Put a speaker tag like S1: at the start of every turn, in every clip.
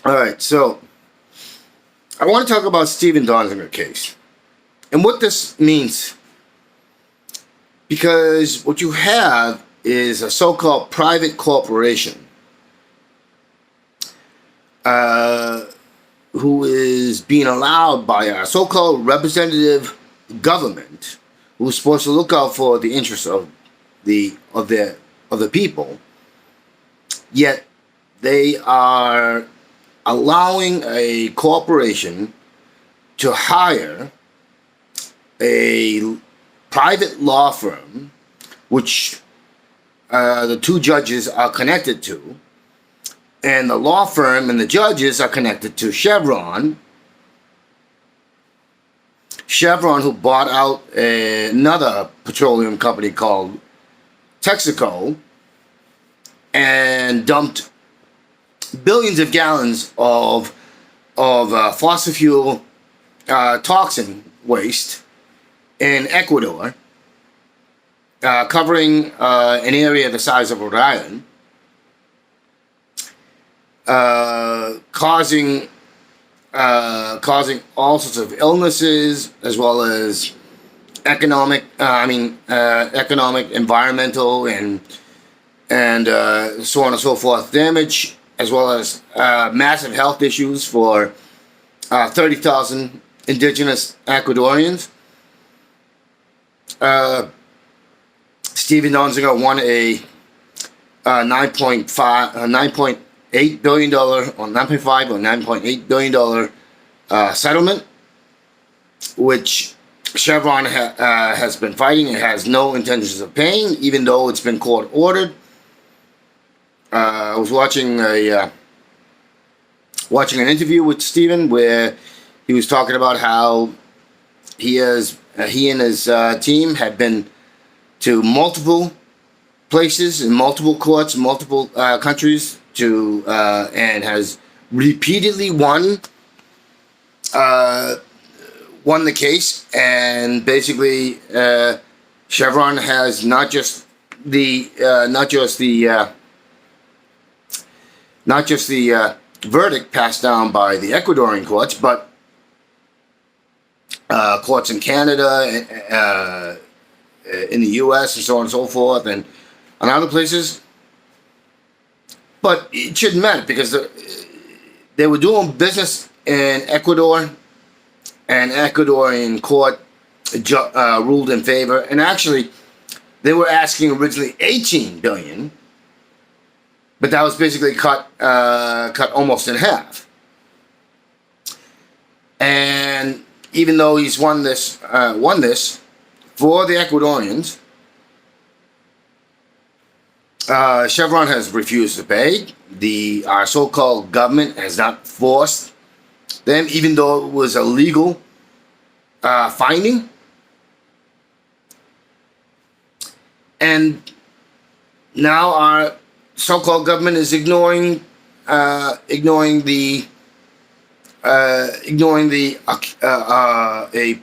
S1: All right, so I want to talk about Stephen Donziger case and what this means, because what you have is a so-called private corporation uh, who is being allowed by a so-called representative government, who's supposed to look out for the interests of the people. Yet they are allowing a corporation to hire a private law firm, which the two judges are connected to, and the law firm and the judges are connected to Chevron, who bought out another petroleum company called Texaco and dumped billions of gallons of fossil fuel toxin waste in Ecuador, covering an area the size of Rhode Island, causing all sorts of illnesses, as well as economic, environmental, and so on and so forth damage, as well as massive health issues for 30,000 indigenous Ecuadorians. Stephen Donziger won a $9.8 billion or $9.5 or $9.8 billion settlement, which Chevron has been fighting and has no intentions of paying, even though it's been court ordered. I was watching an interview with Stephen where he was talking about how he and his team have been to multiple places in multiple courts, multiple countries, and has repeatedly won the case. And basically, Chevron has not just the verdict passed down by the Ecuadorian courts, but courts in Canada, in the U.S., and so on and so forth, and other places. But it shouldn't matter, because they were doing business in Ecuador, and Ecuadorian court ruled in favor. And actually, they were asking originally $18 billion, but that was basically cut almost in half. And even though he's won this for the Ecuadorians, Chevron has refused to pay. Our so-called government has not forced them, even though it was a legal finding. And now our so-called government is ignoring a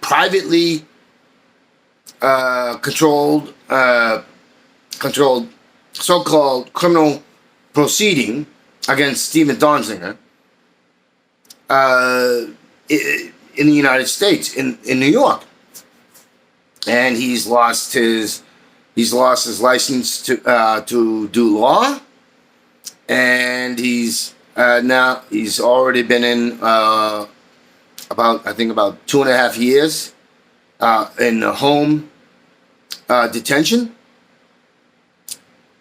S1: privately controlled so-called criminal proceeding against Stephen Donziger in the United States, in New York, and he's lost his license to do law, and he's already been in about 2.5 years in home detention,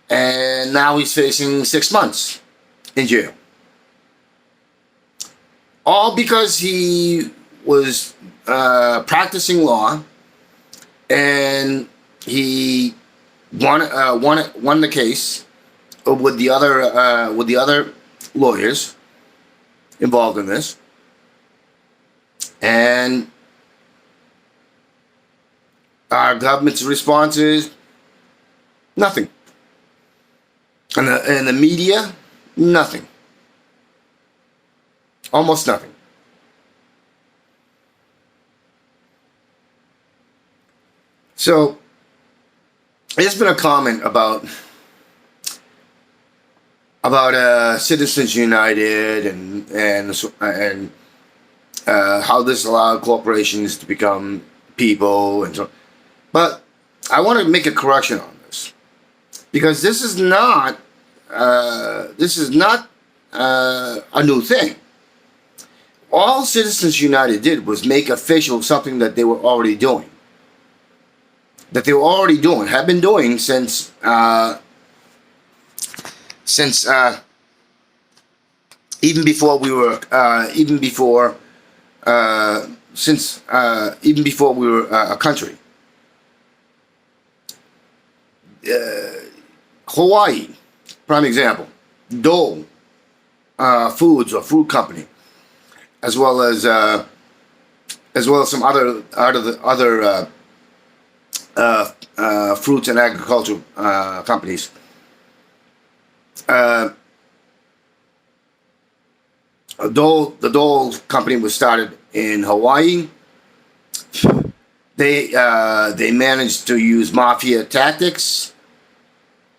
S1: and now he's facing 6 months in jail, all because he was practicing law, and he won the case with the other lawyers involved in this, and our government's response is nothing, and the media, nothing, almost nothing. So there's been a comment about Citizens United and how this allowed corporations to become people and so. But I want to make a correction on this because this is not a new thing. All Citizens United did was make official something that they were already doing. Have been doing since even before we were a country. Hawaii, prime example. Dole Foods or food company, as well as some other fruits and agricultural companies. The Dole company was started in Hawaii. They managed to use mafia tactics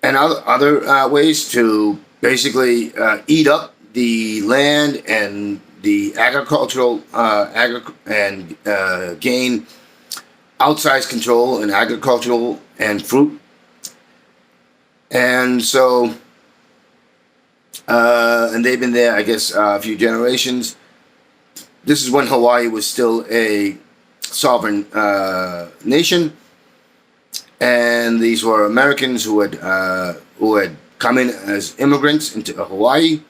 S1: and other ways to basically eat up the land and the agricultural and gain outsized control in agricultural and fruit. And so and they've been there, I guess, a few generations. This is when Hawaii was still a sovereign nation, and these were Americans who had come in as immigrants into Hawaii,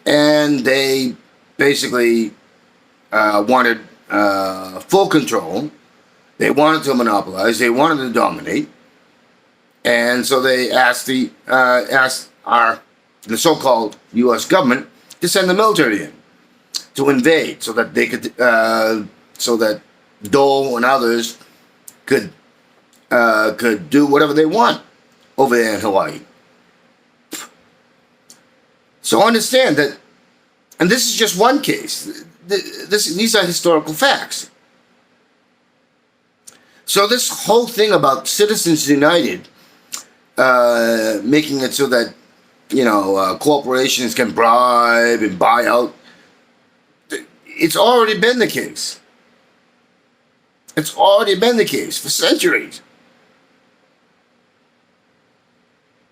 S1: and they basically wanted full control. They wanted to monopolize. They wanted to dominate, and so they asked the so-called U.S. government to send the military in to invade, so that they could, so that Dole and others could do whatever they want over there in Hawaii. So understand that, and this is just one case. These are historical facts. So this whole thing about Citizens United making it so that corporations can bribe and buy out. It's already been the case. It's already been the case for centuries.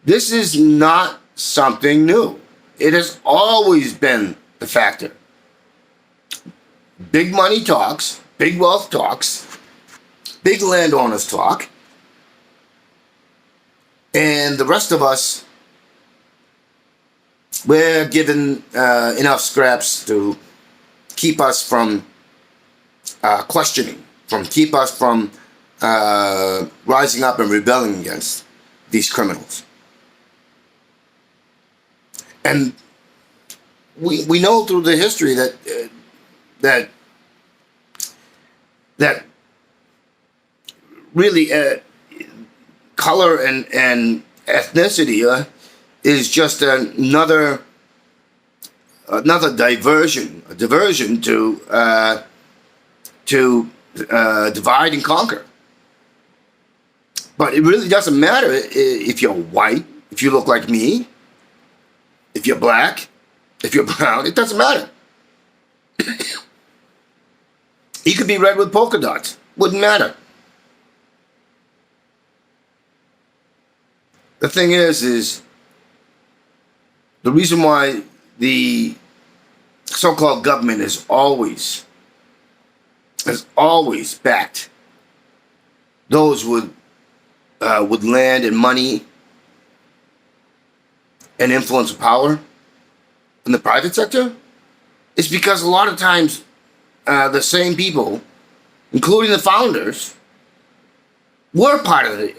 S1: This is not something new. It has always been the factor. Big money talks, big wealth talks, big landowners talk, and the rest of us, we're given enough scraps to keep us from questioning, keep us from rising up and rebelling against these criminals. And we know through the history that really color and ethnicity is just another diversion to divide and conquer. But it really doesn't matter if you're white, if you look like me, if you're black, if you're brown. It doesn't matter. You could be red with polka dots. Wouldn't matter. The thing is the reason why the so-called government has always backed those with land and money and influence and power in the private sector is because a lot of times the same people, including the founders, were part of the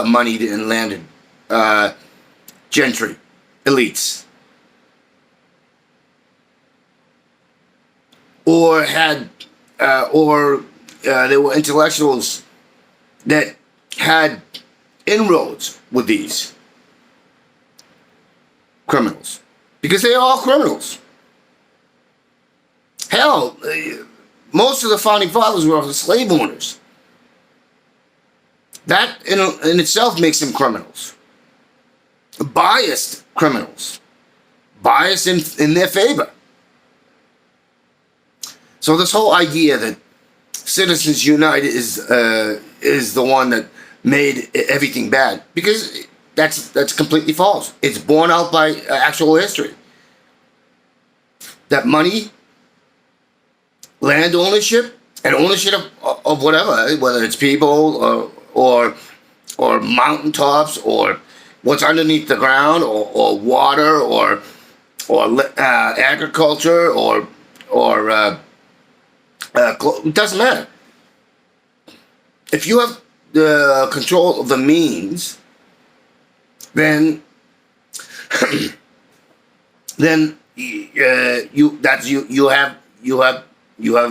S1: moneyed and landed gentry, elites, or had, there were intellectuals that had inroads with these criminals, because they're all criminals. Hell, most of the founding fathers were slave owners. That in itself makes them criminals. biased criminals, biased in their favor. So this whole idea that Citizens United is the one that made everything bad, because that's completely false. It's borne out by actual history. That money, land ownership, and ownership of whatever, whether it's people or mountaintops or what's underneath the ground or water or agriculture or it doesn't matter. If you have the control of the means, then then you have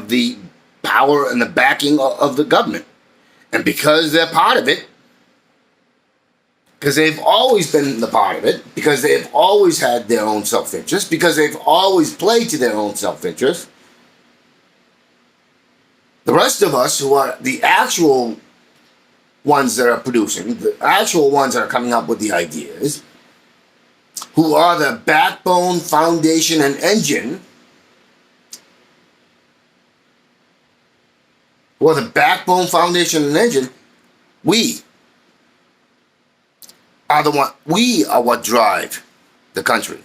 S1: the power and the backing of the government, and because they're part of it, because they've always been the part of it, because they've always had their own self-interest, because they've always played to their own self-interest. The rest of us, who are the actual ones that are producing, the actual ones that are coming up with the ideas, who are the backbone, foundation, and engine, we are what drive the country.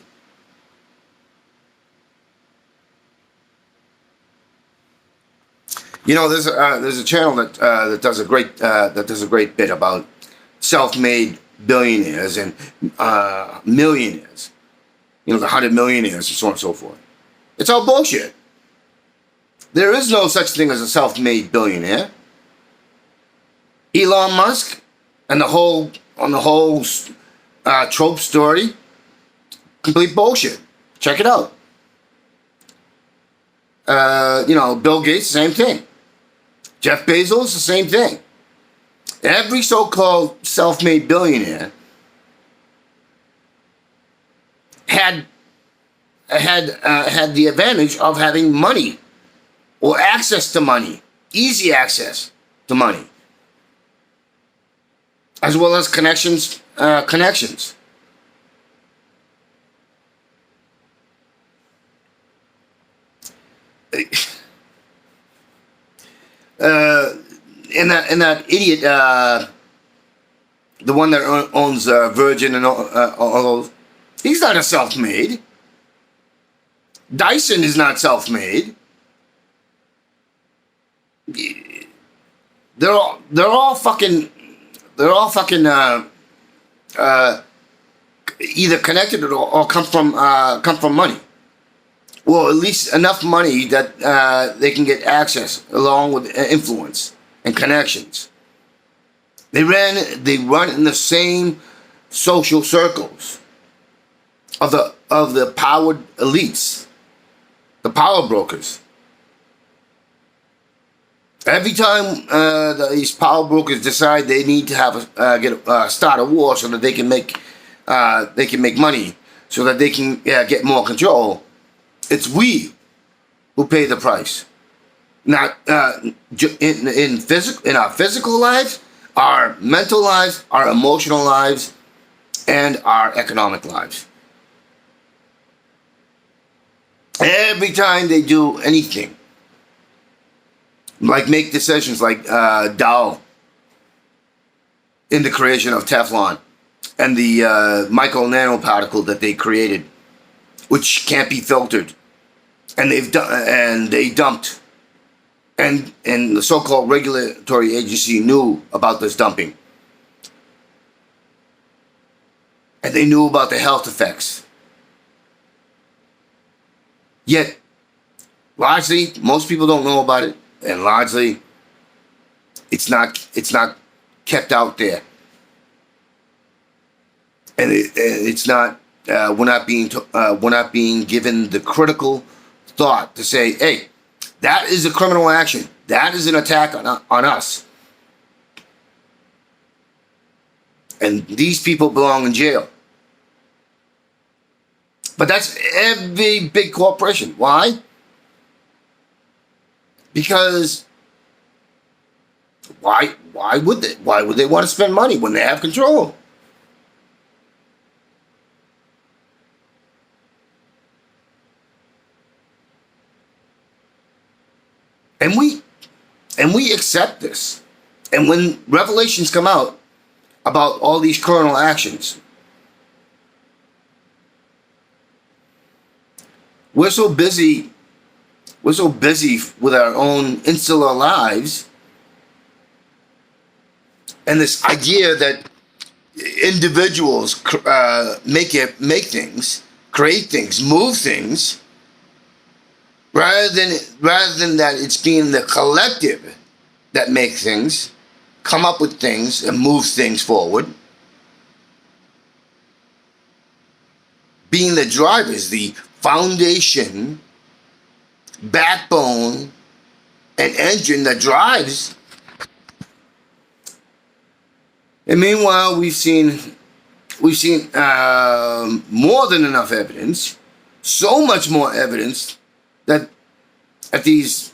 S1: You know, there's a channel that does a great bit about self-made billionaires and millionaires. You know, the 100 millionaires and so on and so forth. It's all bullshit. There is no such thing as a self-made billionaire. Elon Musk and the whole trope story, complete bullshit. Check it out. Bill Gates, same thing. Jeff Bezos, the same thing. Every so-called self-made billionaire had the advantage of having money or access to money, easy access to money, as well as connections. And that idiot, the one that owns Virgin and all those, he's not a self-made. Dyson is not self-made. They're all fucking either connected or come from money. Well, at least enough money that they can get access along with influence and connections. They run in the same social circles of the powered elites, the power brokers. Every time these power brokers decide they need to have start a war so that they can make money, so that they can get more control, it's we who pay the price. Not in our physical lives, our mental lives, our emotional lives, and our economic lives. Every time they do anything, like make decisions like Dow in the creation of Teflon and the micro nanoparticle that they created, which can't be filtered, and they dumped, and the so-called regulatory agency knew about this dumping, and they knew about the health effects. Yet, largely, most people don't know about it, and largely, it's not kept out there, and it's not. We're not being given the critical thought to say, hey, that is a criminal action. That is an attack on us. And these people belong in jail. But that's every big corporation. Why? Because why would they want to spend money when they have control? And we accept this. And when revelations come out about all these criminal actions, we're so busy with our own insular lives, and this idea that individuals make things, create things, move things, rather than that it's being the collective that make things, come up with things, and move things forward. Being the drivers, the foundation, backbone, and engine that drives. And meanwhile, we've seen more than enough evidence, so much more evidence that these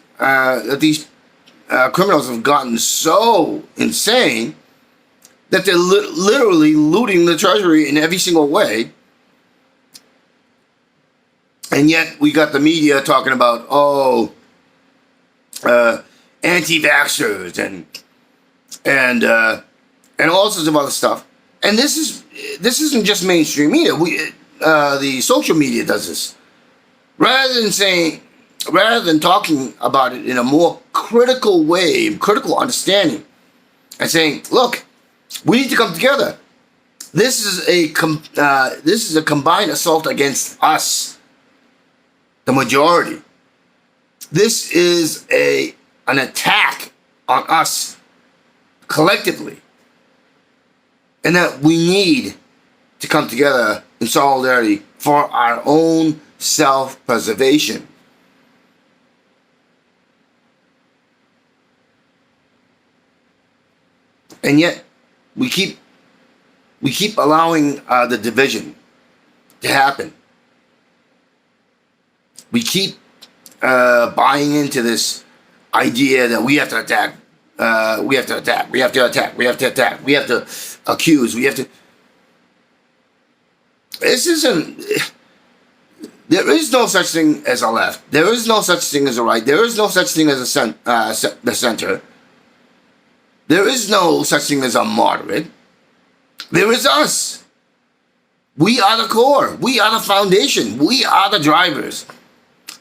S1: criminals have gotten so insane that they're literally looting the treasury in every single way. And yet we got the media talking about, anti-vaxxers and all sorts of other stuff. And this isn't just mainstream media. The social media does this. Rather than talking about it in a more critical way, critical understanding, and saying, look, we need to come together. This is a combined assault against us, the majority. This is an attack on us collectively. And that we need to come together in solidarity for our own self-preservation. And yet, we keep allowing the division to happen. We keep buying into this idea that we have to attack. We have to attack. We have to attack. We have to attack. We have to accuse. We have to. This isn't. There is no such thing as a left. There is no such thing as a right. There is no such thing as the center. There is no such thing as a moderate. There is us. We are the core. We are the foundation. We are the drivers.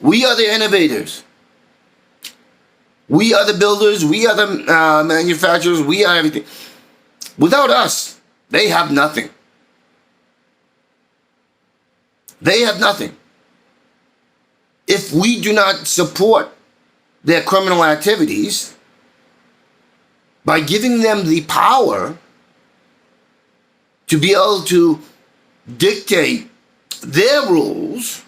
S1: We are the innovators. We are the builders. We are the manufacturers. We are everything. Without us, they have nothing. They have nothing. If we do not support their criminal activities by giving them the power to be able to dictate their rules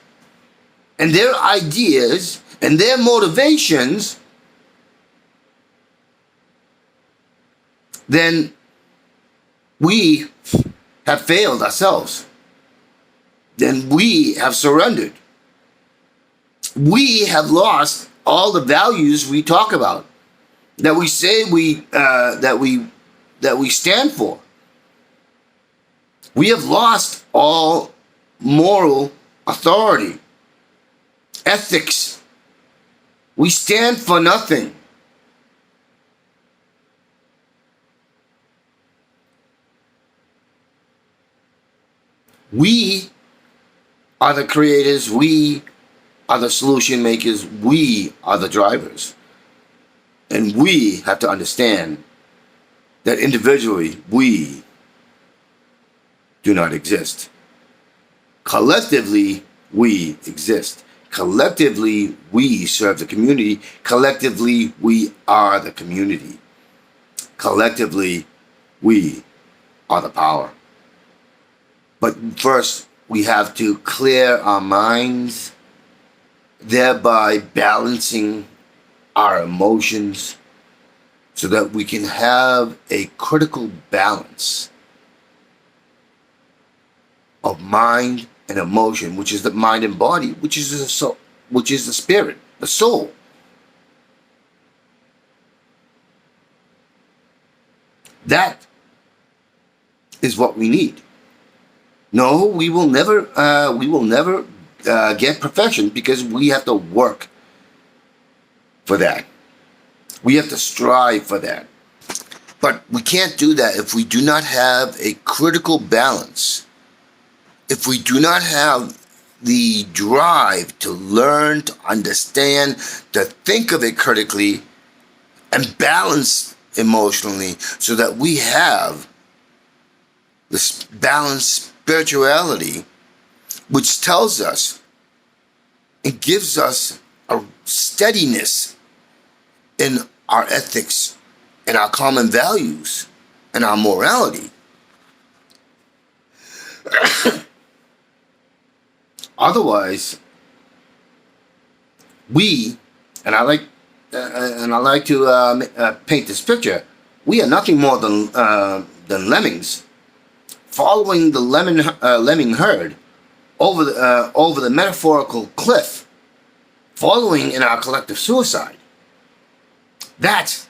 S1: and their ideas and their motivations, then we have failed ourselves. Then we have surrendered. We have lost all the values we talk about, that we say that we stand for. We have lost all moral authority, ethics. We stand for nothing. We are the creators. We are the solution makers. We are the drivers. And we have to understand that individually, we do not exist. Collectively, we exist. Collectively, we serve the community. Collectively, we are the community. Collectively, we are the power. But first, we have to clear our minds, thereby balancing our emotions so that we can have a critical balance of mind and emotion, which is the mind and body, which is the soul, which is the spirit, the soul. That is what we need. No, we will never get perfection because we have to work for that. We have to strive for that. But we can't do that if we do not have a critical balance. If we do not have the drive to learn, to understand, to think of it critically, and balance emotionally, so that we have this balanced spirituality, which tells us and gives us a steadiness in our ethics and our common values and our morality. Otherwise, and I like to paint this picture. We are nothing more than lemmings, following the lemming herd over the metaphorical cliff, following in our collective suicide. That,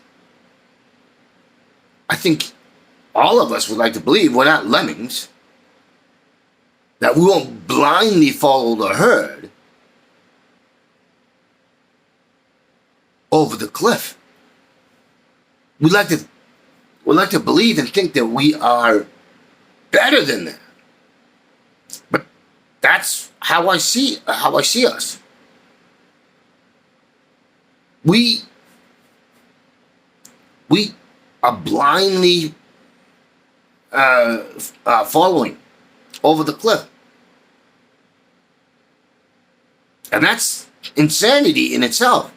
S1: I think, all of us would like to believe we're not lemmings, that we won't blindly follow the herd over the cliff. We like to believe and think that we are better than that. But that's how I see us. We are blindly following over the cliff. And that's insanity in itself.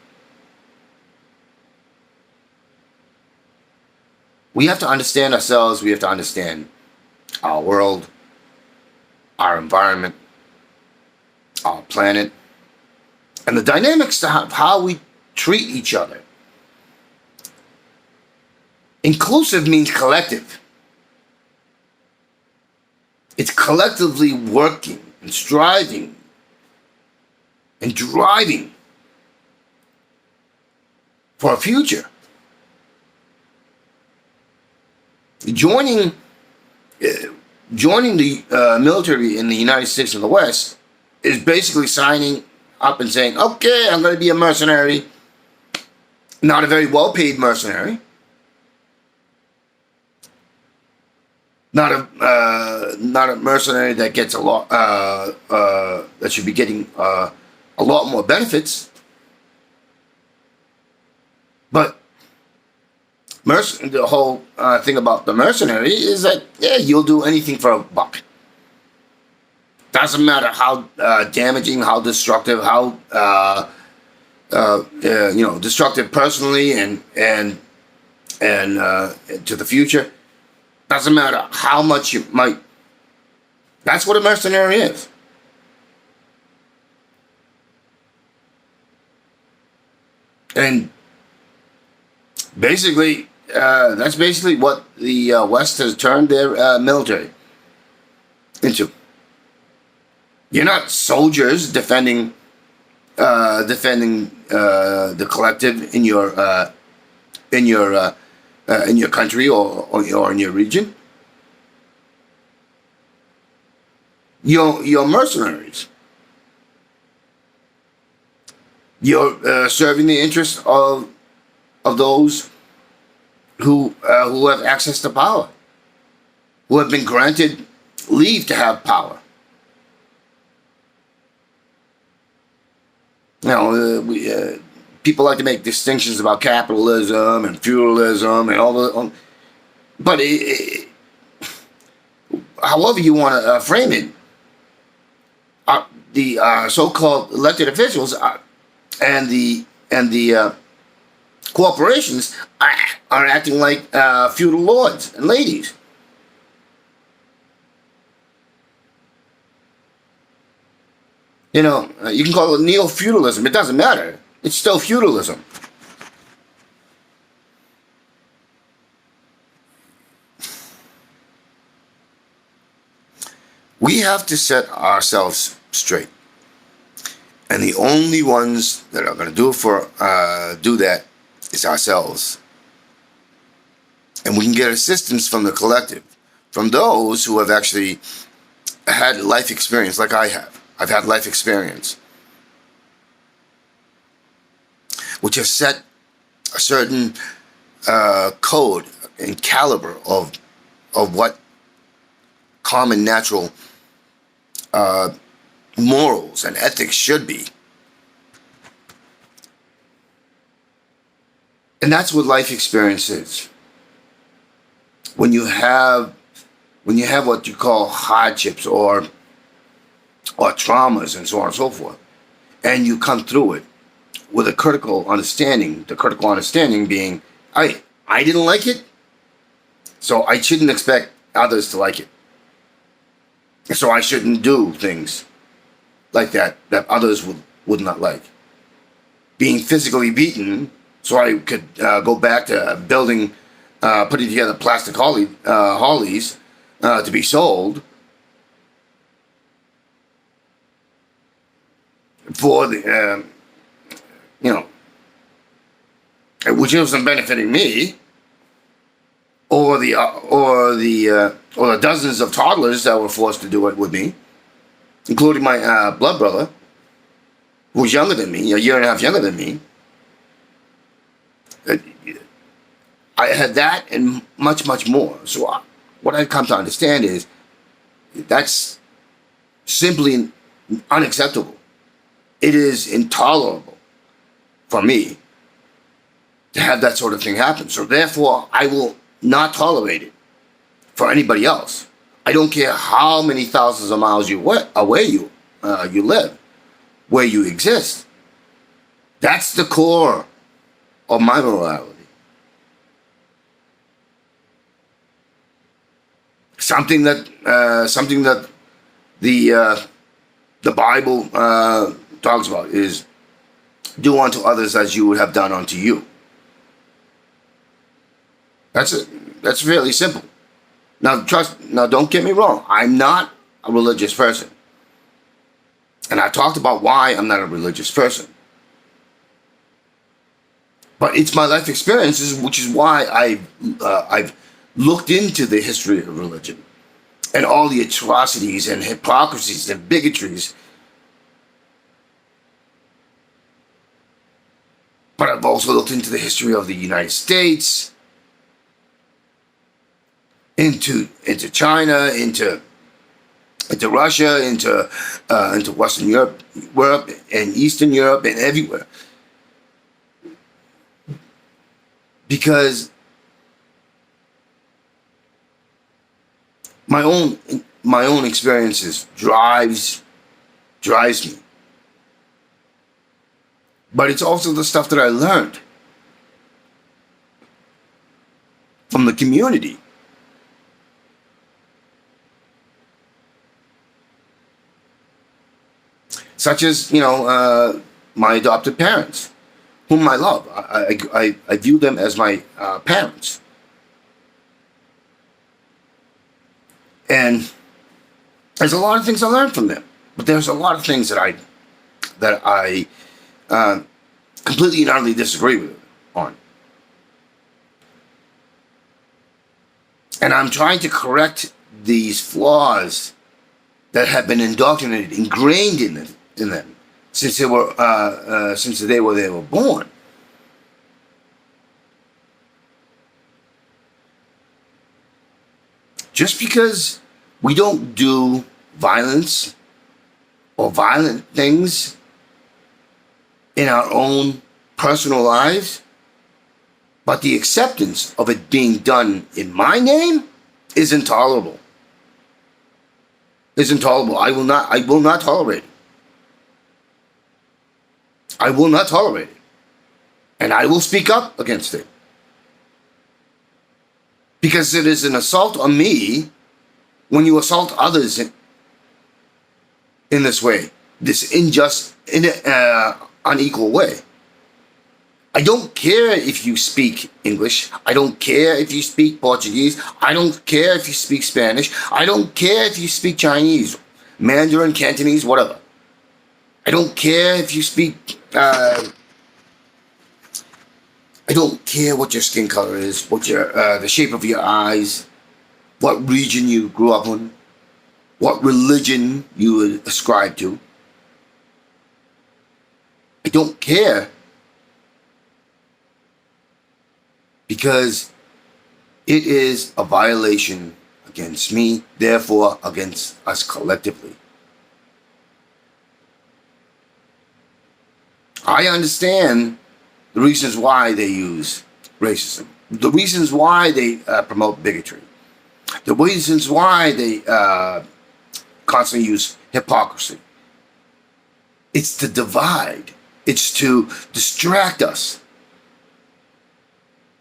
S1: We have to understand ourselves. We have to understand our world, our environment, our planet, and the dynamics of how we treat each other. Inclusive means collective. It's collectively working and striving and driving for a future. Joining the military in the United States of the West is basically signing up and saying, okay, I'm going to be a mercenary, not a very well-paid mercenary, not a mercenary that gets a lot, that should be getting a lot more benefits, but the whole thing about the mercenary is that, yeah, you'll do anything for a buck. Doesn't matter how damaging, how destructive, how destructive personally and to the future. Doesn't matter how much you might. That's what a mercenary is. And basically, that's basically what the West has turned their military into. You're not soldiers defending the collective in your country or in your region. You're mercenaries. You're serving the interests of those who have access to power, who have been granted leave to have power. Now, people like to make distinctions about capitalism and feudalism and all the, but however you want to frame it, the so-called elected officials and the corporations are acting like feudal lords and ladies. You know, you can call it neo-feudalism. It doesn't matter. It's still feudalism. We have to set ourselves straight. And the only ones that are going to do that is ourselves. And we can get assistance from the collective, from those who have actually had life experience like I have. I've had life experience, which has set a certain code and caliber of what common natural morals and ethics should be. And that's what life experience is. When you have what you call hardships or traumas and so on and so forth, and you come through it with a critical understanding, the critical understanding being, I didn't like it, so I shouldn't expect others to like it. So I shouldn't do things like that others would not like. Being physically beaten, so I could go back to building, putting together plastic hollies to be sold for the, which wasn't benefiting me, or the dozens of toddlers that were forced to do it with me, including my blood brother, who was younger than me, a year and a half younger than me. I had that and much, much more. So what I've come to understand is that's simply unacceptable. It is intolerable for me to have that sort of thing happen. So therefore, I will not tolerate it for anybody else. I don't care how many thousands of miles away you live, where you exist. That's the core of my morality. Something that the Bible talks about is do unto others as you would have done unto you. That's it. That's really simple. Now don't get me wrong. I'm not a religious person. And I talked about why I'm not a religious person. But it's my life experiences, which is why I've looked into the history of religion and all the atrocities and hypocrisies and bigotries. But I've also looked into the history of the United States, into China, into Russia, into Western Europe and Eastern Europe and everywhere. Because my own experiences drives me. But it's also the stuff that I learned from the community. Such as, my adopted parents, whom I love. I view them as my parents. And there's a lot of things I learned from them. But there's a lot of things that I completely and utterly disagree with on. And I'm trying to correct these flaws that have been indoctrinated, ingrained in them since they were born. Just because we don't do violence or violent things in our own personal lives, but the acceptance of it being done in my name is intolerable. Is intolerable. I will not tolerate it. I will not tolerate it. And I will speak up against it. Because it is an assault on me when you assault others in this way, this unequal way. I don't care if you speak English. I don't care if you speak Portuguese. I don't care if you speak Spanish. I don't care if you speak Chinese, Mandarin, Cantonese, whatever. I don't care if you speak... I don't care what your skin color is, what the shape of your eyes, what region you grew up in, what religion you ascribe to. I don't care because it is a violation against me, therefore against us collectively. I understand the reasons why they use racism, the reasons why they promote bigotry, the reasons why they constantly use hypocrisy. It's to divide. It's to distract us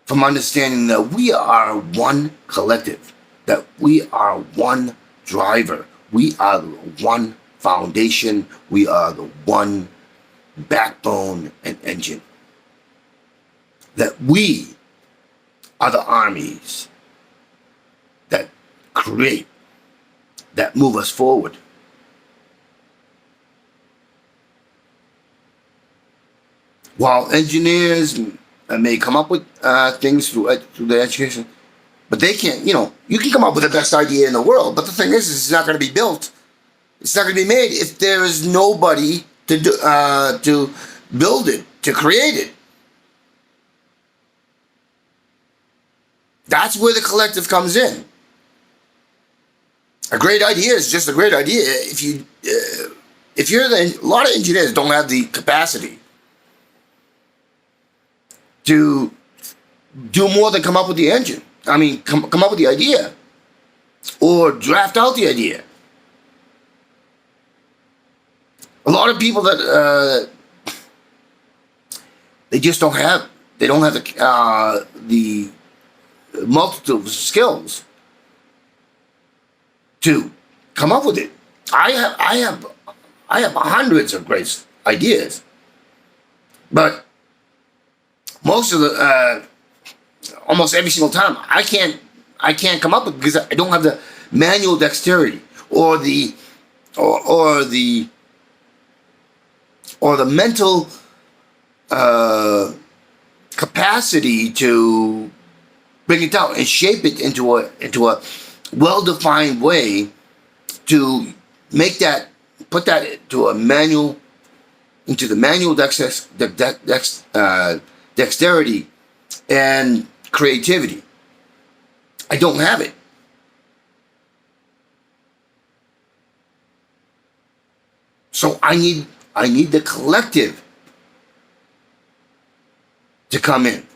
S1: from understanding that we are one collective, that we are one driver, we are the one foundation, we are the one backbone and engine. That we are the armies that create, that move us forward. While engineers may come up with things through their education, but they can't, you can come up with the best idea in the world, but the thing is it's not going to be built. It's not going to be made if there is nobody to build it, to create it. That's where the collective comes in. A great idea is just a great idea if a lot of engineers don't have the capacity to do more than come up with the engine. I mean, come up with the idea or draft out the idea. A lot of people that they just don't have the multitude of skills to come up with it. I have hundreds of great ideas, but most of almost every single time I can't come up with it because I don't have the manual dexterity or the mental capacity to bring it down and shape it into a well-defined way to put that into the manual dexterity and creativity. I don't have it. So I need the collective to come in.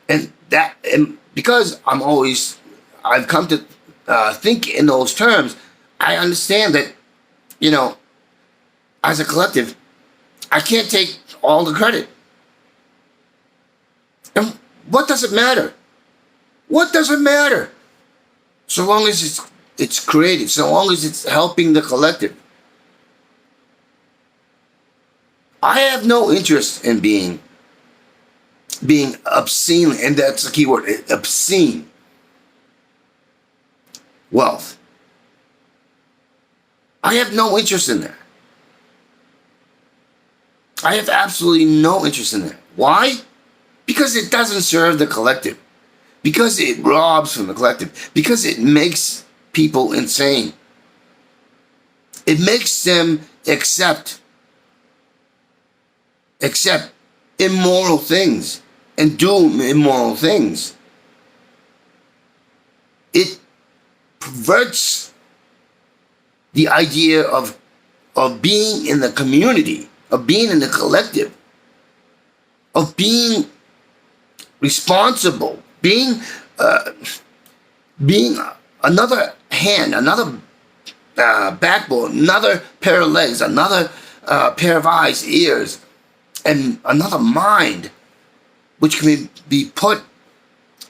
S1: And because I've come to think in those terms, I understand that, as a collective, I can't take all the credit. And what does it matter? What does it matter? So long as it's creative, so long as it's helping the collective. I have no interest in being obscene, and that's the key word, obscene wealth. I have no interest in that. I have absolutely no interest in that. Why? Because it doesn't serve the collective. Because it robs from the collective. Because it makes people insane. It makes them accept immoral things and do immoral things. It perverts the idea of being in the community, of being in the collective, of being responsible, being another hand, another backbone, another pair of legs, another pair of eyes, ears, and another mind, which can be put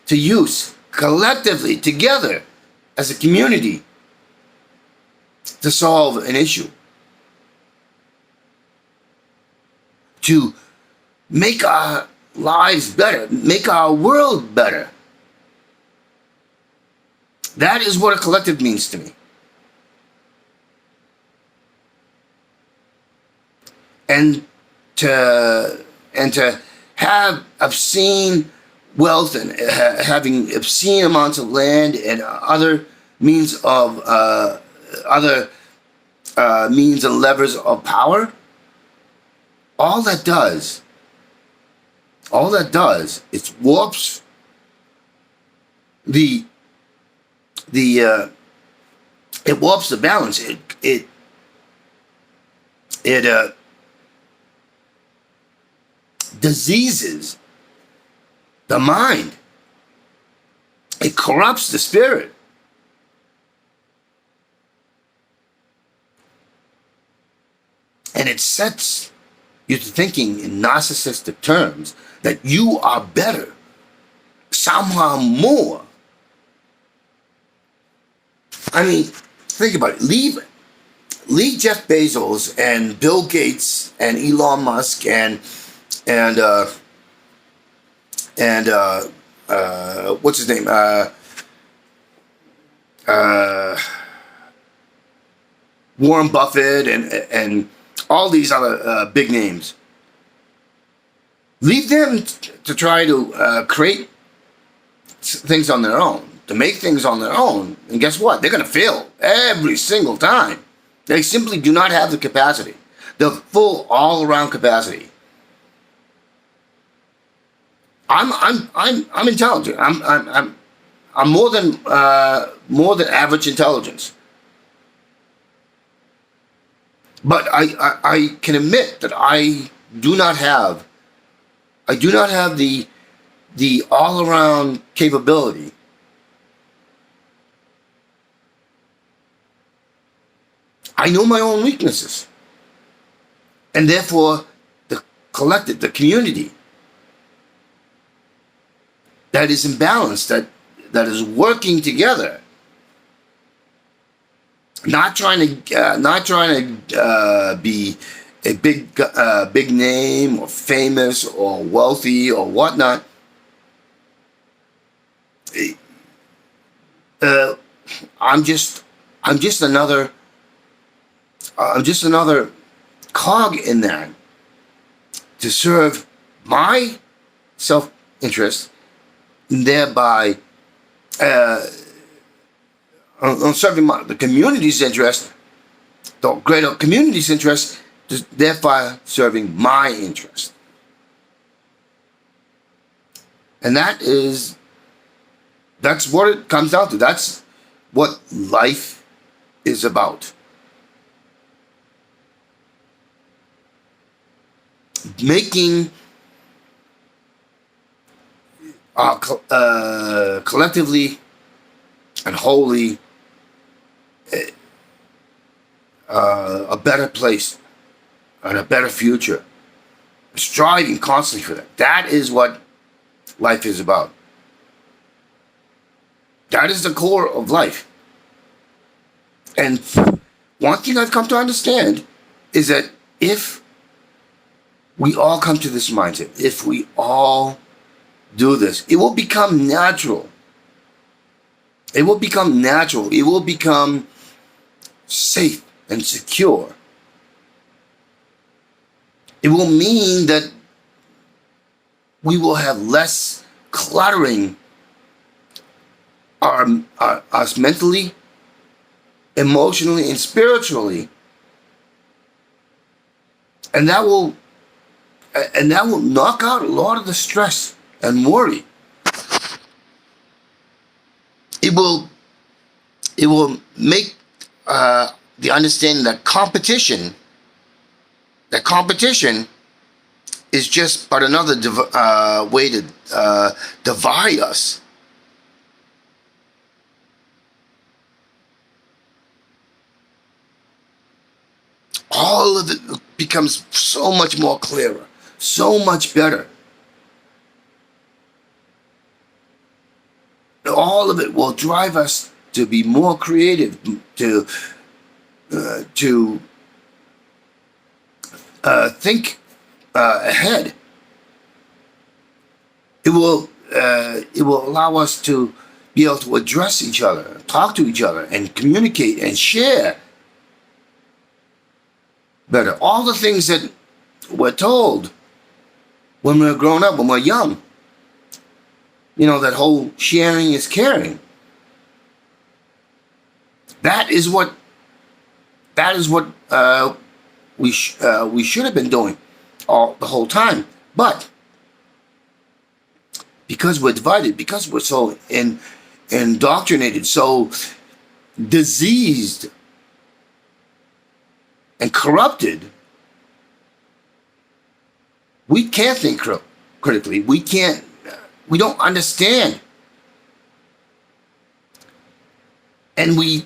S1: to use collectively, together, as a community, to solve an issue. To make our lives better, make our world better. That is what a collective means to me. And to have obscene wealth and having obscene amounts of land and other means and levers of power, all that does all that does is warps the it warps the balance. It diseases the mind. It corrupts the spirit. And it sets you to thinking in narcissistic terms that you are better, somehow more. I mean, think about it. Leave Jeff Bezos and Bill Gates and Elon Musk and what's his name? Warren Buffett and all these other big names. Leave them to try to create things on their own, to make things on their own, and guess what? They're going to fail every single time. They simply do not have the capacity, the full all-around capacity. I'm intelligent. I'm more than average intelligence. But I can admit that I do not have the all-around capability I know my own weaknesses. And therefore, the collective, the community that is imbalanced, that is working together, not trying to be a big name or famous or wealthy or whatnot. I'm just another cog in that to serve my self-interest, and thereby on serving the community's interest, the greater community's interest, thereby serving my interest. And that's what it comes down to. That's what life is about. Making collectively and wholly a better place and a better future. Striving constantly for that. That is what life is about. That is the core of life. And one thing I've come to understand is that if we all come to this mindset, if we all do this, it will become natural. It will become natural. It will become safe and secure. It will mean that we will have less cluttering us mentally, emotionally, and spiritually. And that will knock out a lot of the stress and worry. It will make the understanding that competition is just but another way to divide us. All of it becomes so much more clearer, so much better. All of it will drive us to be more creative, to think ahead. It will allow us to be able to address each other, talk to each other, and communicate and share better. All the things that we're told when we're grown up, when we're young. You know, that whole sharing is caring. That is what we should have been doing the whole time. But because we're divided, because we're so indoctrinated, so diseased and corrupted, we can't think critically. We don't understand. And we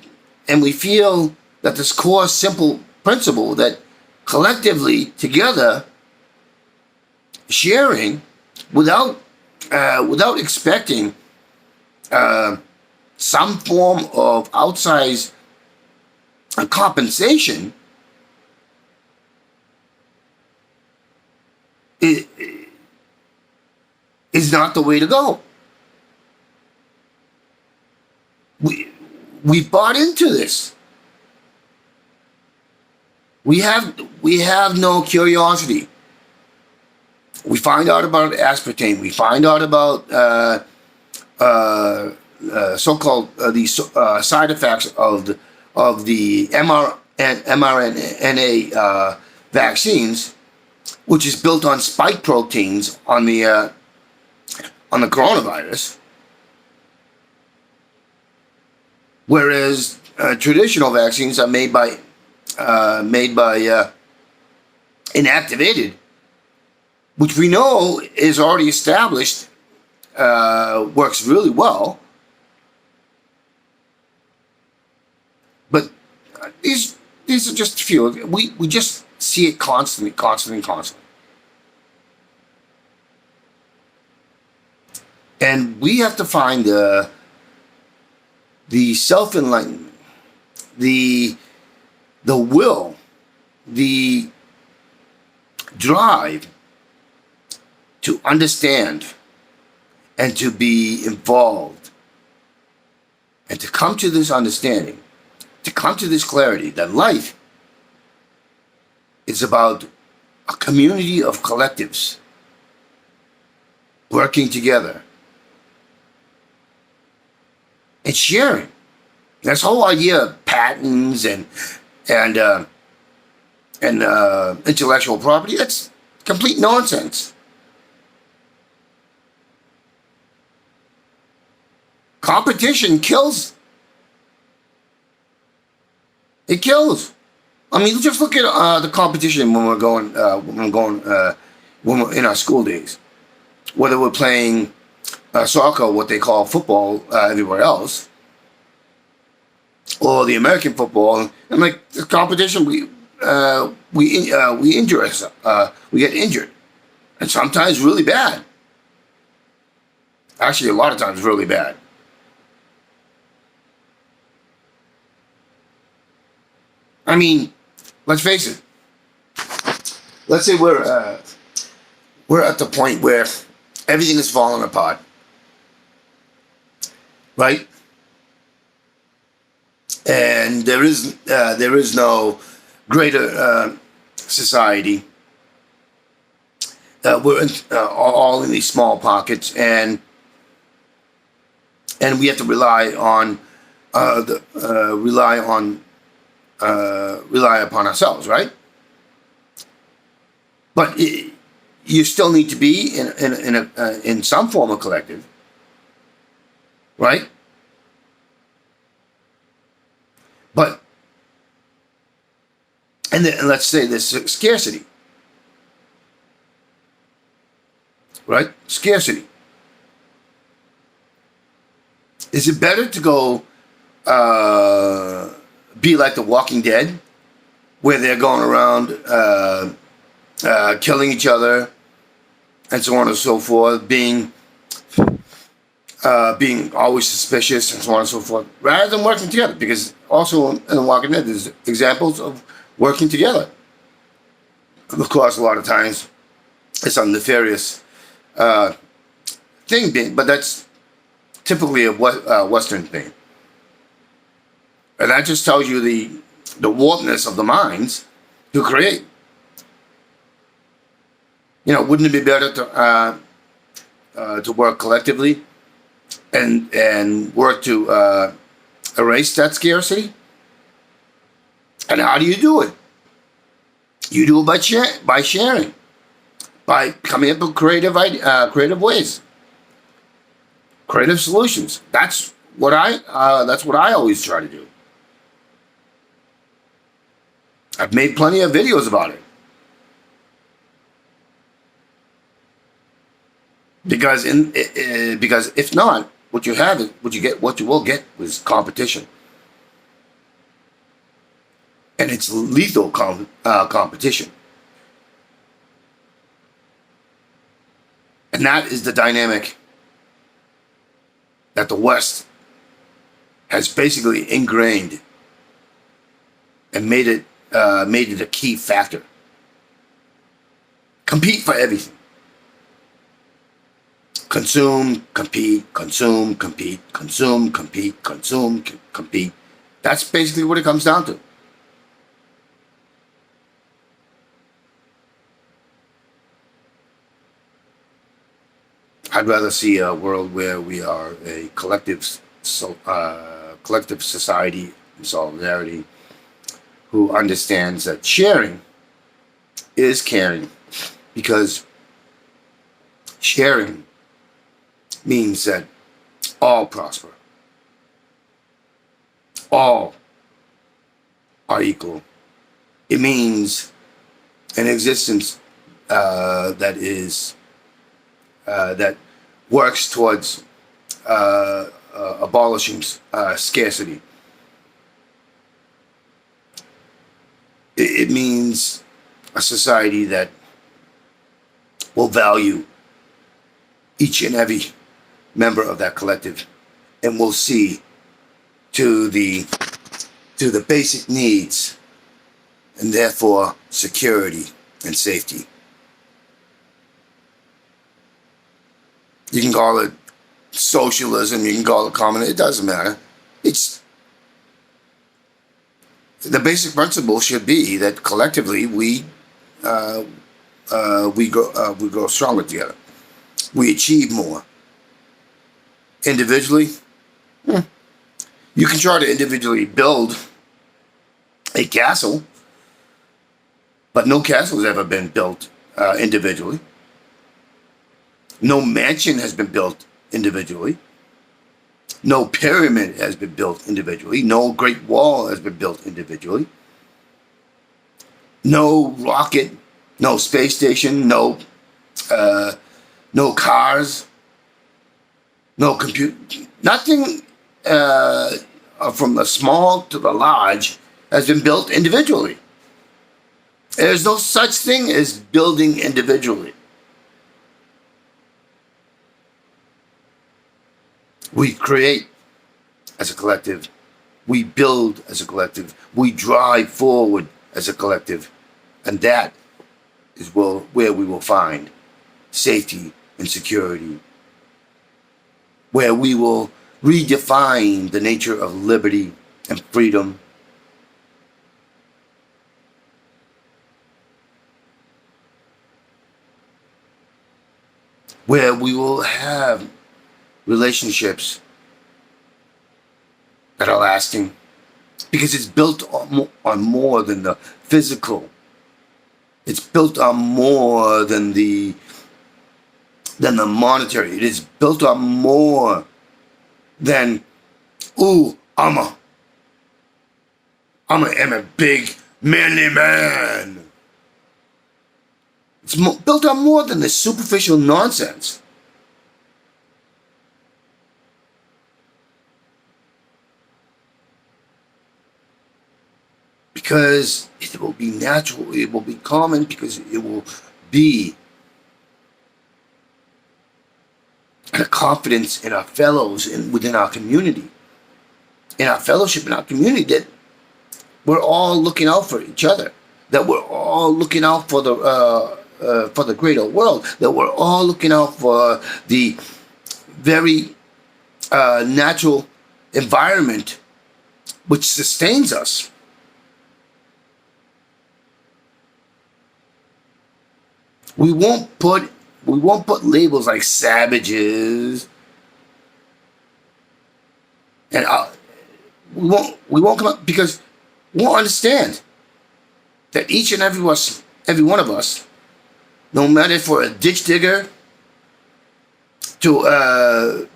S1: feel that this core simple principle that collectively together sharing without expecting some form of outsized compensation is not the way to go. We bought into this. We have no curiosity. We find out about aspartame. We find out about so-called side effects of the mRNA vaccines, which is built on spike proteins on the coronavirus, whereas traditional vaccines are made by inactivated, which we know is already established, works really well. But these are just a few. We just see it constantly. And we have to find the self-enlightenment, the will, the drive to understand and to be involved and to come to this understanding, to come to this clarity that life is about a community of collectives working together and sharing. This whole idea of patents and intellectual property, that's complete nonsense. Competition kills. It kills. I mean, just look at the competition when we're in our school days, whether we're playing soccer, what they call football everywhere else, or the American football, and like the competition, we injure ourselves. We get injured, and sometimes really bad. Actually, a lot of times really bad. I mean, let's face it. Let's say we're at the point where everything is falling apart, right? And there is no greater society. We're all in these small pockets, and we have to rely upon ourselves, right? But you still need to be in some form of collective, right? But and let's say there's scarcity, right? Scarcity. Is it better to go be like the Walking Dead, where they're going around killing each other and so on and so forth, being always suspicious and so on and so forth, rather than working together? Because also in the Walking Dead, there's examples of working together. Of course, a lot of times it's a nefarious thing, but that's typically a Western thing. And that just tells you the warpedness of the minds to create. You know, wouldn't it be better to work collectively and work to erase that scarcity? And how do you do it? You do it by sharing, by coming up with creative ways. Creative solutions. That's what I always try to do. I've made plenty of videos about it. Because if not, what you will get is competition, and it's lethal competition, and that is the dynamic that the West has basically ingrained and made it a key factor. Compete for everything. Consume, compete, consume, compete, consume, compete, consume, compete. That's basically what it comes down to. I'd rather see a world where we are a collective society in solidarity who understands that sharing is caring, because sharing means that all prosper, all are equal. It means an existence that works towards abolishing scarcity. It means a society that will value each and every member of that collective and will see to the basic needs, and therefore security and safety. You can call it socialism, you can call it communism, it doesn't matter. It's the basic principle should be that collectively we grow stronger together. We achieve more. Individually, you can try to individually build a castle, but no castle has ever been built individually. No mansion has been built individually. No pyramid has been built individually. No Great Wall has been built individually. No rocket, no space station, no cars, no computer. Nothing from the small to the large has been built individually. There's no such thing as building individually. We create as a collective. We build as a collective. We drive forward as a collective. And that is where we will find safety and security. Where we will redefine the nature of liberty and freedom. Where we will have relationships that are lasting, because it's built on more than the physical. It's built on more than the monetary. It is built on more than, ooh, I'm a big manly man. It's built on more than the superficial nonsense. Because it will be natural, it will be common, because it will be a confidence in our fellows and within our community, in our fellowship, in our community, that we're all looking out for each other, that we're all looking out for the greater world, that we're all looking out for the very natural environment which sustains us. We won't put labels like savages, and we won't come up, because we'll understand that each and every one of us, no matter if we're a ditch digger, to a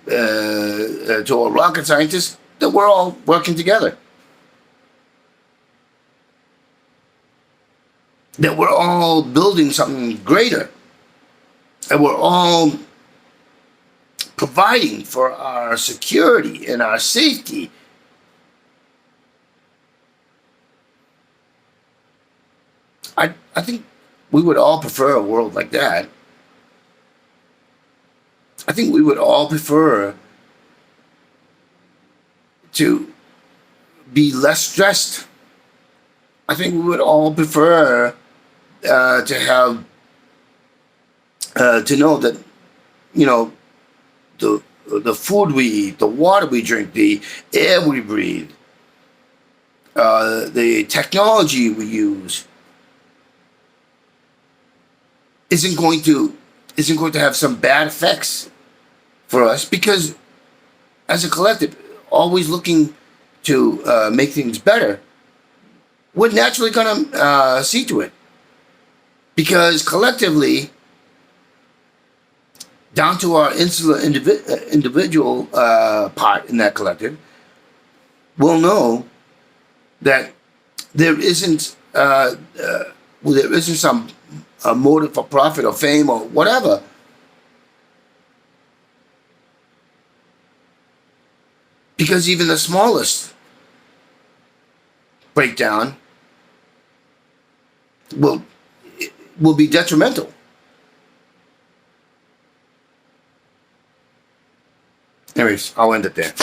S1: rocket scientist, that we're all working together. That we're all building something greater. And we're all providing for our security and our safety. I think we would all prefer a world like that. I think we would all prefer to be less stressed. I think we would all prefer to have to know that, you know, the food we eat, the water we drink, the air we breathe, the technology we use isn't going to have some bad effects for us, because as a collective, always looking to make things better, we're naturally going to see to it, because collectively, down to our insular individual part in that collective, we'll know that there isn't some motive for profit or fame or whatever. Because even the smallest breakdown will be detrimental. Anyways, I'll end it there.